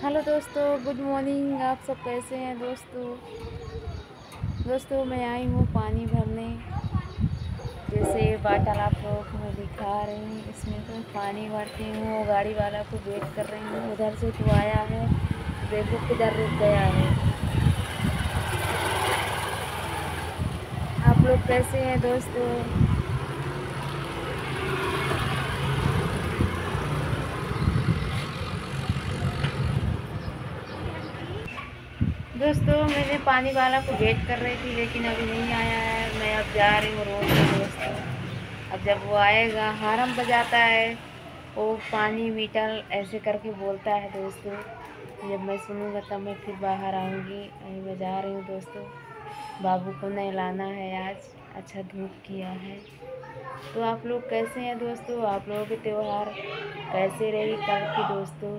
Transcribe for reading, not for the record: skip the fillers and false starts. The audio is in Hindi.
हेलो दोस्तों, गुड मॉर्निंग। आप सब कैसे हैं दोस्तों मैं आई हूँ पानी भरने। जैसे वाटर आप लोगों को मैं दिखा रही हूँ, इसमें तो पानी भरती हूँ और गाड़ी वाला को वेट कर रही हूँ। उधर से तो आया है, देखो किधर रुक गया है। आप लोग कैसे हैं दोस्तों? मैंने पानी वाला को वेट कर रही थी, लेकिन अभी नहीं आया है। मैं अब जा रही हूँ रोड पे दोस्तों। अब जब वो आएगा, हारम बजाता है, वो पानी मीटर ऐसे करके बोलता है दोस्तों। जब मैं सुनूंगा तब मैं फिर बाहर आऊँगी। अभी मैं जा रही हूँ दोस्तों, बाबू को नहलाना है। आज अच्छा धूप किया है। तो आप लोग कैसे हैं दोस्तों? आप लोगों के त्योहार कैसे रही कल की दोस्तों?